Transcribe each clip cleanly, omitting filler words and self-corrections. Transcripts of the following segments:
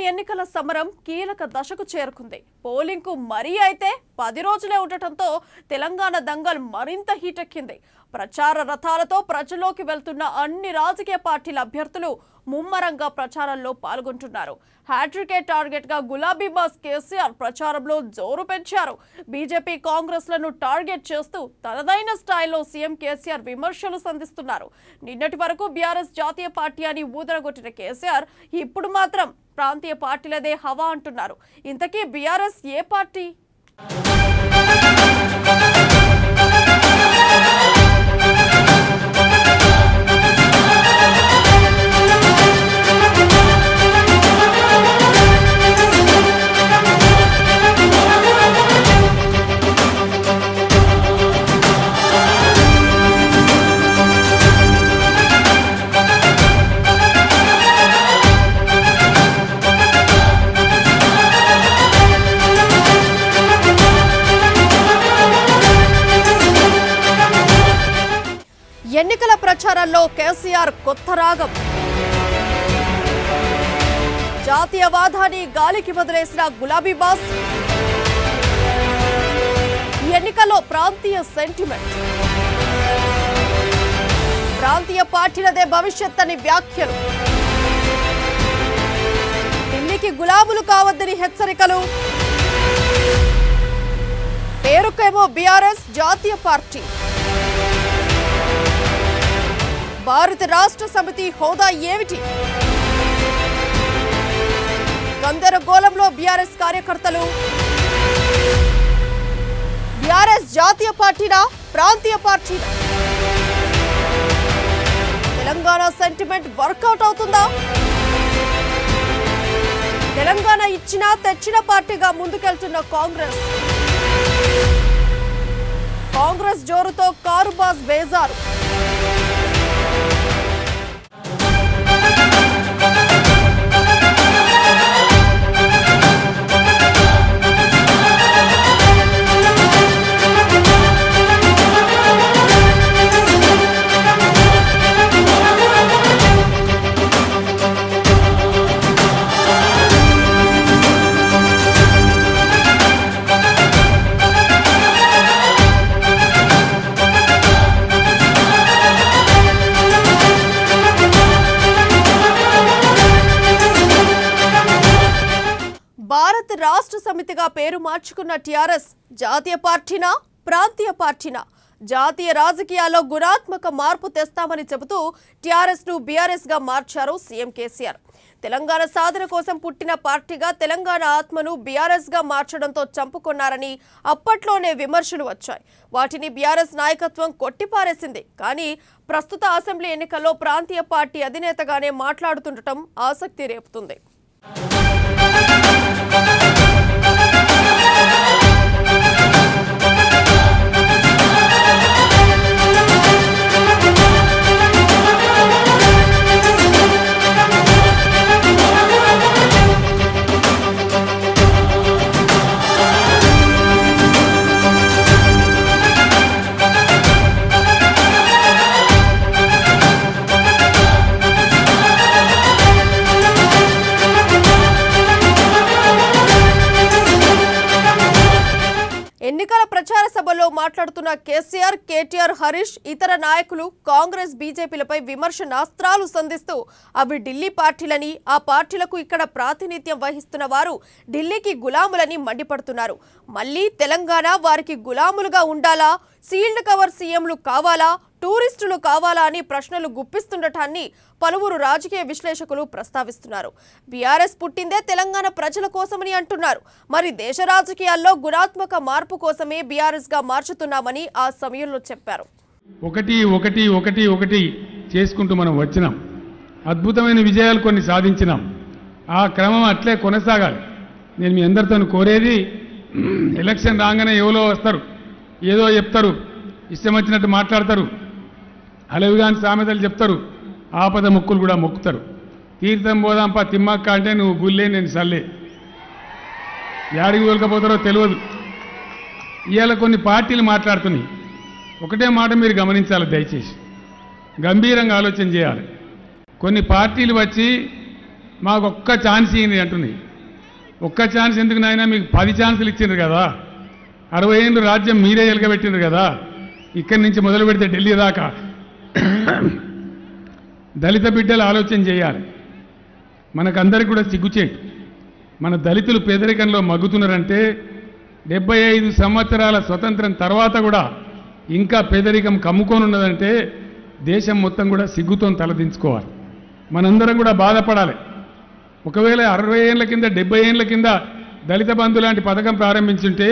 ఎన్నికల సమరం కీలక దశకు చేరుకుంది. పోలింగ్ కు మరీ అయితే 10 రోజులే ఉండటంతో తెలంగాణ దంగల్ మరింత హీటెక్కింది. ప్రచార రథాలతో ప్రజల్లోకి వెళ్తున్న అన్ని రాజకీయ పార్టీల అభ్యర్థులు ముమ్మరంగా ప్రచారంలో పాల్గొంటున్నారు. హ్యాట్రిక్ టార్గెట్ గా గులాబీ బాస్ కేసీఆర్ ప్రచారంలో జోరు పెంచారు. బీజేపీ కాంగ్రెస్ లను టార్గెట్ చేస్తూ తనదైన స్టైల్లో సీఎం కేసీఆర్ విమర్శలు సంధిస్తున్నారు. నిన్నటి వరకు బీఆర్ఎస్ జాతీయ పార్టీ అని ఊదరగొట్టిన కేసీఆర్ ఇప్పుడు మాత్రం ప్రాంతీయ పార్టీలదే హవా అంటున్నారు. ఇంతకీ బీఆర్ఎస్ ఏ పార్టీ? ఎన్నికల ప్రచారంలో కేసీఆర్ కొత్త రాగం. జాతీయవాదాన్ని గాలికి వదిలేసిన గులాబీ బాస్ ఈ ఎన్నికల్లో ప్రాంతీయ సెంటిమెంట్. ప్రాంతీయ పార్టీలదే భవిష్యత్ అని వ్యాఖ్యలు. ఢిల్లీకి గులాబులు కావద్దని హెచ్చరికలు. పేరుకేమో బీఆర్ఎస్ జాతీయ పార్టీ. భారత రాష్ట్ర సమితి హోదా ఏమిటి? గందరగోళంలో బీఆర్ఎస్ కార్యకర్తలు. బీఆర్ఎస్ జాతీయ పార్టీనా ప్రాంతీయ పార్టీనా? తెలంగాణ సెంటిమెంట్ వర్కౌట్ అవుతుందా? తెలంగాణ ఇచ్చినా తెచ్చిన పార్టీగా ముందుకెళ్తున్న కాంగ్రెస్ జోరుతో కారు బాస్ బేజారు. భారత రాష్ట్ర సమితిగా పేరు మార్చుకున్న టీఆర్ఎస్ జాతీయ పార్టీనా ప్రాంతీయ పార్టీనా? జాతీయ రాజకీయాల్లో గుణాత్మక మార్పు తెస్తామని చెబుతూ టీఆర్ఎస్ ను బీఆర్ఎస్ గా మార్చారు సీఎం కేసీఆర్. తెలంగాణ సాధన కోసం పుట్టిన పార్టీగా తెలంగాణ ఆత్మను బీఆర్ఎస్ గా మార్చడంతో చంపుకున్నారని అప్పట్లోనే విమర్శలు వచ్చాయి. వాటిని బీఆర్ఎస్ నాయకత్వం కొట్టిపారేసింది. కానీ ప్రస్తుత అసెంబ్లీ ఎన్నికల్లో ప్రాంతీయ పార్టీ అధినేతగానే మాట్లాడుతుండటం ఆసక్తి రేపుతుంది. ఎన్నికల ప్రచార సభలో మాట్లాడుతున్న కేసీఆర్, కేటీఆర్, హరీష్, ఇతర నాయకులు కాంగ్రెస్ బీజేపీలపై విమర్శనాస్త్రాలు సంధిస్తూ అవి ఢిల్లీ పార్టీలని, ఆ పార్టీలకు ఇక్కడ ప్రాతినిధ్యం వహిస్తున్న వారు ఢిల్లీకి గులాములని మండిపడుతున్నారు. మళ్ళీ తెలంగాణ వారికి గులాములుగా ఉండాలా? సీల్డ్ కవర్ సీఎంలు కావాలా? టూరిస్టులు కావాలా అని ప్రశ్నలు గుప్పిస్తుండటాన్ని పలువురు రాజకీయ విశ్లేషకులు ప్రస్తావిస్తున్నారు. బీఆర్ఎస్ పుట్టిందే తెలంగాణ ప్రజల కోసమని అంటున్నారు. మరి దేశ రాజకీయాల్లో గుణాత్మక మార్పు కోసమే బీఆర్ఎస్ గా మార్చుతున్నామని ఆ సమయంలో చెప్పారు. ఒకటి చేసుకుంటూ మనం వచ్చినాం. అద్భుతమైన విజయాలు కొన్ని సాధించినాం. ఆ క్రమం అట్లే కొనసాగాలి. నేను మీ అందరితో కోరేది, ఎలక్షన్ రాగానే ఎవరో వస్తారు, ఏదో చెప్తారు, ఇష్టం వచ్చినట్టు మాట్లాడతారు, అలవిగాని సామెతలు చెప్తారు, ఆపద మొక్కులు కూడా మొక్కుతారు. తీర్థం పోదాంపా తిమ్మక్క అంటే నువ్వు గుల్లే నేను సల్లే, యాడికి తోలుకపోతారో తెలియదు. ఇవాళ కొన్ని పార్టీలు మాట్లాడుతున్నాయి. ఒకటే మాట మీరు గమనించాలి, దయచేసి గంభీరంగా ఆలోచన చేయాలి. కొన్ని పార్టీలు వచ్చి మాకు ఒక్క ఛాన్స్ ఇవ్వండి అంటుంది. ఒక్క ఛాన్స్ ఎందుకు నాయన, మీకు 10 ఛాన్సులు ఇచ్చిండ్రు కదా, 60 ఏళ్ళు రాజ్యం మీరే ఎలగబెట్టిండ్రు కదా, ఇక్కడి నుంచి మొదలు పెడితే ఢిల్లీ దాకా దళిత బిడ్డలు ఆలోచన చేయాలి. మనకందరికి కూడా సిగ్గుచేటు. మన దళితులు పేదరికంలో మగ్గుతున్నారంటే 75 సంవత్సరాల స్వతంత్రం తర్వాత కూడా ఇంకా పేదరికం కమ్ముకొని ఉన్నదంటే దేశం మొత్తం కూడా సిగ్గుతో తలదించుకోవాలి. మనందరం కూడా బాధపడాలి. ఒకవేళ 60 ఏళ్ల కింద 70 ఏళ్ల కింద దళిత బంధు లాంటి పథకం ప్రారంభించుంటే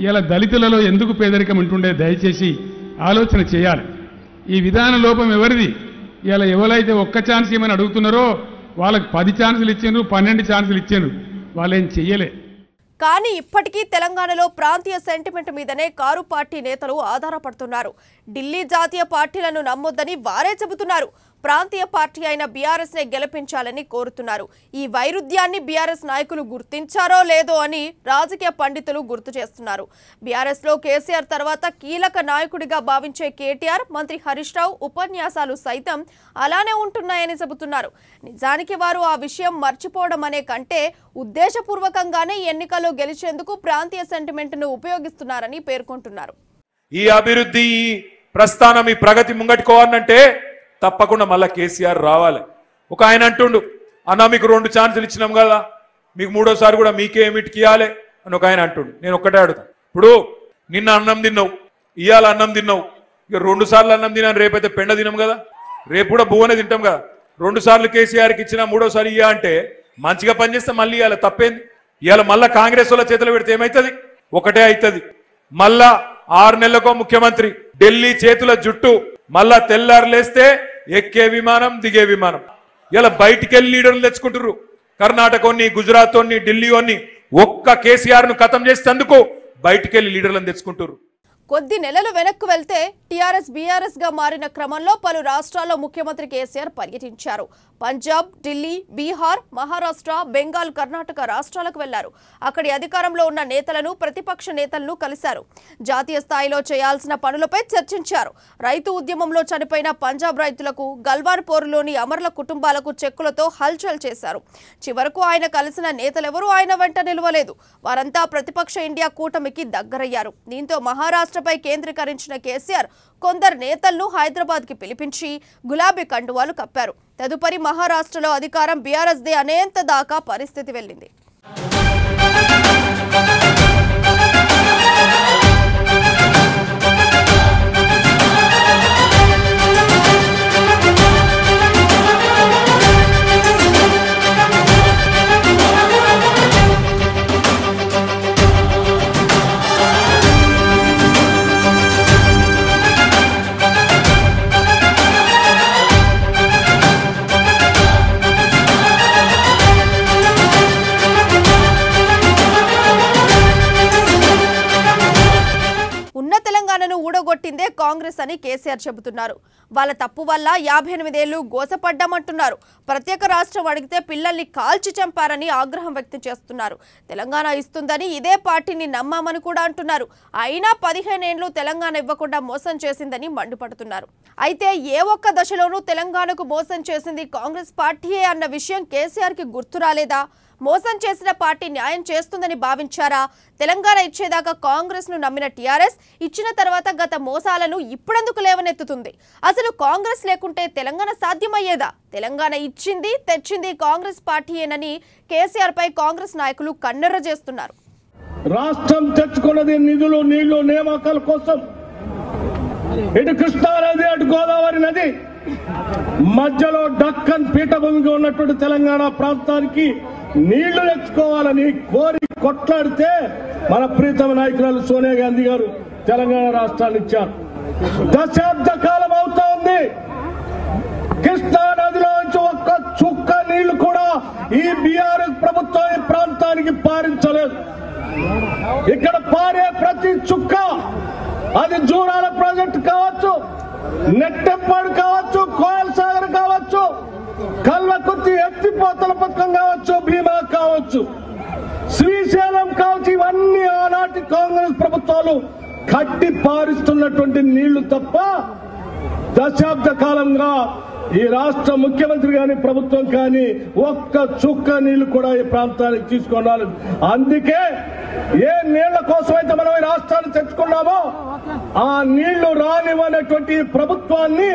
ఇలా దళితులలో ఎందుకు పేదరికం ఉంటుండే దయచేసి ఆలోచన చేయాలి. ఈ విధాన లోపం ఎవరిది? ఇలా ఎవరైతే ఒక్క ఛాన్స్ ఏమని అడుగుతున్నారో వాళ్ళకి 10 ఛాన్సులు ఇచ్చిండ్రు, 12 ఛాన్సులు ఇచ్చిండ్రు, వాళ్ళేం చెయ్యలే. కానీ ఇప్పటికీ తెలంగాణలో ప్రాంతీయ సెంటిమెంట్ మీదనే కారు పార్టీ నేతలు ఆధారపడుతున్నారు. ఢిల్లీ జాతీయ పార్టీలను నమ్మొద్దని వారే చెబుతున్నారు. ప్రాంతీయ పార్టీ అయిన బీఆర్ఎస్ నే గెలిపించాలని కోరుతున్నారు. ఈ వైరుధ్యాన్ని బీఆర్ఎస్ నాయకులు గుర్తించారో లేదో అని రాజకీయ పండితులు గుర్తు చేస్తున్నారు. బీఆర్ఎస్ లో కేసీఆర్ తర్వాత కీలక నాయకుడిగా భావించే కేటీఆర్, మంత్రి హరీష్ రావు ఉపన్యాసాలు సైతం అలానే ఉంటున్నాయని చెబుతున్నారు. నిజానికి వారు ఆ విషయం మర్చిపోవడం అనే కంటే ఉద్దేశపూర్వకంగానే ఎన్నికల్లో గెలిచేందుకు ప్రాంతీయ సెంటిమెంట్ ను ఉపయోగిస్తున్నారని పేర్కొంటున్నారు. ఈ అభివృద్ధి, ఈ ప్రస్థానం, ఈ ప్రగతి ముంగట్టుకోవాలంటే తప్పకుండా మళ్ళా కేసీఆర్ రావాలి. ఒక ఆయన అంటుండు, అన్న మీకు 2 ఛాన్సులు ఇచ్చినాం కదా, మీకు 3వసారి కూడా మీకే ఏమిటికి ఇవ్వాలి అని ఒక ఆయన అంటుండు. నేను ఒక్కటే అడుగుతాను, ఇప్పుడు నిన్న అన్నం తిన్నావు, ఇవాళ అన్నం తిన్నావు, ఇక 2 సార్లు అన్నం తిన్నాను, రేపైతే పెండ తినాం కదా, రేపు కూడా బువ్వనే తింటాం కదా. 2 సార్లు కేసీఆర్కి ఇచ్చినా 3వసారి ఇయ్యా అంటే మంచిగా పనిచేస్తే మళ్ళీ ఇవాళ తప్పేంది? ఇవాళ మళ్ళా కాంగ్రెస్ వాళ్ళ చేతులు పెడితే ఏమవుతుంది? ఒకటే అవుతుంది. మళ్ళా 6 నెలలకో ముఖ్యమంత్రి, ఢిల్లీ చేతుల జుట్టు, మళ్ళా తెల్లారు లేస్తే ఎక్కే విమానం, దిగే విమానం. ఇలా బయటికెళ్ళి లీడర్లు తెచ్చుకుంటారు. కర్ణాటకని, గుజరాత్, ఢిల్లీ ఒక్క కేసీఆర్ ను ఖతం చేసేందుకు బయటికెళ్ళి లీడర్లను తెచ్చుకుంటారు. కొద్ది నెలలు వెనక్కు వెళ్తే టీఆర్ఎస్ బీఆర్ఎస్ గా మారిన క్రమంలో పలు రాష్ట్రాల్లో ముఖ్యమంత్రి కేసీఆర్ పర్యటించారు. పంజాబ్, ఢిల్లీ, బీహార్, మహారాష్ట్ర, బెంగాల్, కర్ణాటక రాష్ట్రాలకు వెళ్లారు. అక్కడి అధికారంలో ఉన్న నేతలను, ప్రతిపక్ష నేతలను కలిశారు. జాతీయ స్థాయిలో చేయాల్సిన పనులపై చర్చించారు. రైతు ఉద్యమంలో చనిపోయిన పంజాబ్ రైతులకు, గల్వాన్ పోరులోని అమరుల కుటుంబాలకు చెక్కులతో హల్చల్ చేశారు. చివరకు ఆయన కలిసిన నేతలెవరూ ఆయన వెంట నిలవలేదు. వారంతా ప్రతిపక్ష ఇండియా కూటమికి దగ్గరయ్యారు. దీంతో మహారాష్ట్రపై కేంద్రీకరించిన కేసీఆర్ కొందరు నేతలను హైదరాబాద్ కి పిలిపించి గులాబీ కండువాలు కప్పారు. తదుపరి మహారాష్ట్రలో అధికారం బీఆర్ఎస్ దే అనేంత దాకా పరిస్థితి వెళ్ళింది. ఊడగొట్టిందే కాంగ్రెస్ అని కేసీఆర్ చెబుతున్నారు. వాళ్ళ తప్పు వల్ల 58 ఏళ్లు గోసపడ్డామంటున్నారు. ప్రత్యేక రాష్ట్రం అడిగితే పిల్లల్ని కాల్చి చంపారని ఆగ్రహం వ్యక్తం చేస్తున్నారు. తెలంగాణ ఇస్తుందని ఇదే పార్టీని నమ్మామని కూడా అంటున్నారు. అయినా 15 ఏళ్లు తెలంగాణ ఇవ్వకుండా మోసం చేసిందని మండిపడుతున్నారు. అయితే ఏ ఒక్క దశలోనూ తెలంగాణకు మోసం చేసింది కాంగ్రెస్ పార్టీయే అన్న విషయం కేసీఆర్ కి గుర్తు రాలేదా? మోసం చేసిన పార్టీ న్యాయం చేస్తుందని భావించారా? తెలంగాణ ఇచ్చేదాకా కాంగ్రెస్ ను నమ్మిన టీఆర్ఎస్ ఇచ్చిన తర్వాత గత మోసాలను ఇప్పుడెందుకు లేవనెత్తుతుంది? అసలు కాంగ్రెస్ లేకుంటే తెలంగాణ సాధ్యమయ్యేదా? తెలంగాణ ఇచ్చింది, తెచ్చింది కాంగ్రెస్ పార్టీయేనని కేసీఆర్ పై కాంగ్రెస్ నాయకులు కన్నెర్ర చేస్తున్నారు. రాష్ట్రం తెచ్చుకున్నది నిధులు, నీళ్లు, నియామకాల కోసం. ఇటు కృష్ణా నది, అటు గోదావరి నది మధ్యలో డక్కన్ పీఠభూమిగా ఉన్నటువంటి తెలంగాణ ప్రాంతానికి నీళ్లు తెచ్చుకోవాలని కోరి కొట్లాడితే మన ప్రీతమ నాయకురాలు సోనియా గాంధీ గారు తెలంగాణ రాష్ట్రాన్ని ఇచ్చారు. దశాబ్ద కాలం అవుతా ఉంది. కృష్ణా నదిలో నుంచి ఒక్క చుక్క నీళ్లు కూడా ఈ బీఆర్ఎస్ ప్రభుత్వం ఈ ప్రాంతానికి పారించలేదు. ఇక్కడ పారే ప్రతి చుక్క, అది జూరాల ప్రాజెక్టు కావచ్చు, నెట్టెంపాడు కావచ్చు, కోయల్ సాగర్ కావచ్చు, కల్వకుర్తి ఎత్తిపోతల పథకం కావచ్చు, భీమా కావచ్చు, శ్రీశైలం కావచ్చు, ఇవన్నీ ఆనాటి కాంగ్రెస్ ప్రభుత్వాలు కట్టి పారిస్తున్నటువంటి నీళ్లు తప్ప దశాబ్ద కాలంగా ఈ రాష్ట్ర ముఖ్యమంత్రి గాని ప్రభుత్వం కానీ ఒక్క చుక్క నీళ్లు కూడా ఈ ప్రాంతానికి తీసుకున్నారు. అందుకే ఏ నీళ్ల కోసం అయితే మనం ఈ రాష్ట్రాన్ని తెచ్చుకున్నామో ఆ నీళ్లు రానివ్వనటువంటి ప్రభుత్వాన్ని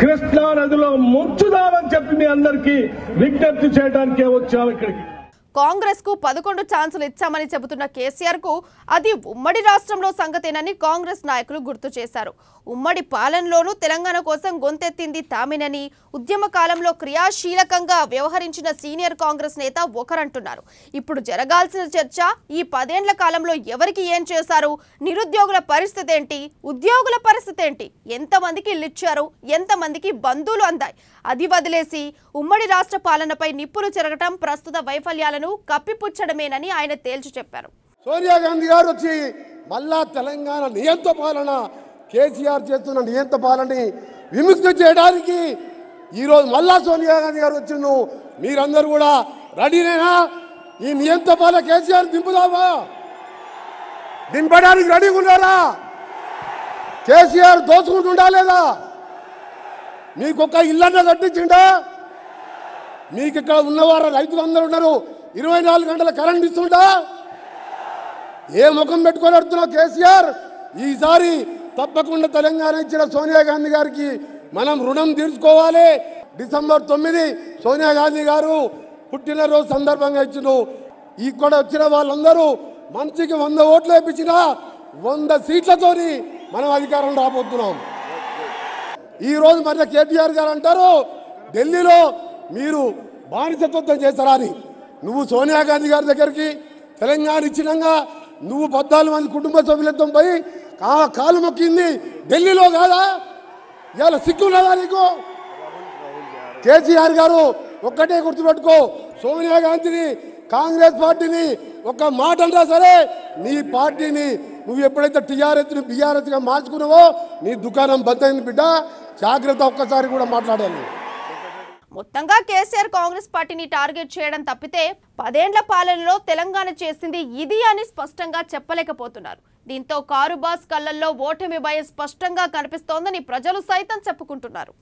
కృష్ణా నదిలో ముంచుదామని చెప్పి మీ అందరికీ విజ్ఞప్తి చేయడానికే వచ్చాము ఇక్కడికి. కాంగ్రెస్ కు 11 ఛాన్సులు ఇచ్చామని చెబుతున్న కేసీఆర్ కు అది ఉమ్మడి రాష్ట్రంలో సంగతేనని కాంగ్రెస్ నాయకులు గుర్తు చేశారు. ఉమ్మడి పాలనలోనూ తెలంగాణ కోసం గొంతెత్తింది తామేనని, ఉద్యమ కాలంలో క్రియాశీలకంగా వ్యవహరించిన సీనియర్ కాంగ్రెస్ నేత ఒకరంటున్నారు. ఇప్పుడు జరగాల్సిన చర్చ ఈ 10 ఏళ్ల కాలంలో ఎవరికి ఏం చేశారు, నిరుద్యోగుల పరిస్థితి ఏంటి, ఉద్యోగుల పరిస్థితి ఏంటి, ఎంతమందికి ఇల్లు ఇచ్చారు, ఎంతమందికి బంధువులు అందాయి, అది వదిలేసి ఉమ్మడి రాష్ట్ర పాలనపై నిప్పులు చెరగటం ప్రస్తుత వైఫల్యాలను కప్పిపుచ్చడమేనని ఆయన తేల్చి చెప్పారు. సోనియా గాంధీ గారు వచ్చి మళ్ళా తెలంగాణ నియంత పాలన, కేసీఆర్ చేస్తున్న నియంత పాలనని విముక్తి చేయడానికి ఈరోజు మళ్ళా సోనియా గాంధీ గారు వచ్చిండు. మీరందరూ కూడా రెడీనేనా? ఈ నియంత పాలన కేసీఆర్ దింపుదామా? దింపడానికి రెడీగా ఉన్నారా? కేసీఆర్ దోచుకుంటుండా లేదా? మీకొక్క ఇల్లన్న కట్టించిండా? మీకు ఇక్కడ ఉన్నవారు రైతులు అందరూ ఉన్నారు, 24 గంటల కరెంట్ ఇస్తుంటా? ఏ ముఖం పెట్టుకొని అడుగుతున్నావు కేసీఆర్? ఈసారి తప్పకుండా తెలంగాణ ఇచ్చిన సోనియా గాంధీ గారికి మనం రుణం తీర్చుకోవాలి. డిసెంబర్ 9 సోనియా గాంధీ గారు పుట్టినరోజు సందర్భంగా ఇచ్చిన ఇక్కడ వచ్చిన వాళ్ళందరూ మనిషికి 100 ఓట్లు వేయించిన 100 సీట్లతోని మనం అధికారం రాబోతున్నాం. ఈ రోజు మరి కేటీఆర్ గారు అంటారు ఢిల్లీలో మీరు బానిసత్వం చేస్తారా అని. నువ్వు సోనియా గాంధీ గారి దగ్గరికి తెలంగాణ ఇచ్చినాక నువ్వు 14 మంది కుటుంబ సభ్యులతో పోయి కాలు మొక్కింది ఢిల్లీలో కాదా? ఇవాళ సిగ్గున్నదా నీకు? కేసీఆర్ గారు ఒక్కటే గుర్తుపెట్టుకో, సోనియా గాంధీని కాంగ్రెస్ పార్టీని ఒక మాట అంటా సరే నీ పార్టీని నువ్వు ఎప్పుడైతే టీఆర్ఎస్ని బీఆర్ఎస్గా మార్చుకున్నావో నీ దుకాణం బంద్ అయింది బిడ్డ, జాగ్రత్త. ఒక్కసారి కూడా మాట్లాడాలి. మొత్తంగా కేసీఆర్ కాంగ్రెస్ పార్టీని టార్గెట్ చేయడం తప్పితే 10 ఏళ్ల పాలనలో తెలంగాణ చేసింది ఇది అని స్పష్టంగా చెప్పలేకపోతున్నారు. దీంతో కారుబాస్ కళ్ళల్లో ఓటమి భయం స్పష్టంగా కనిపిస్తోందని ప్రజలు సైతం చెప్పుకుంటున్నారు.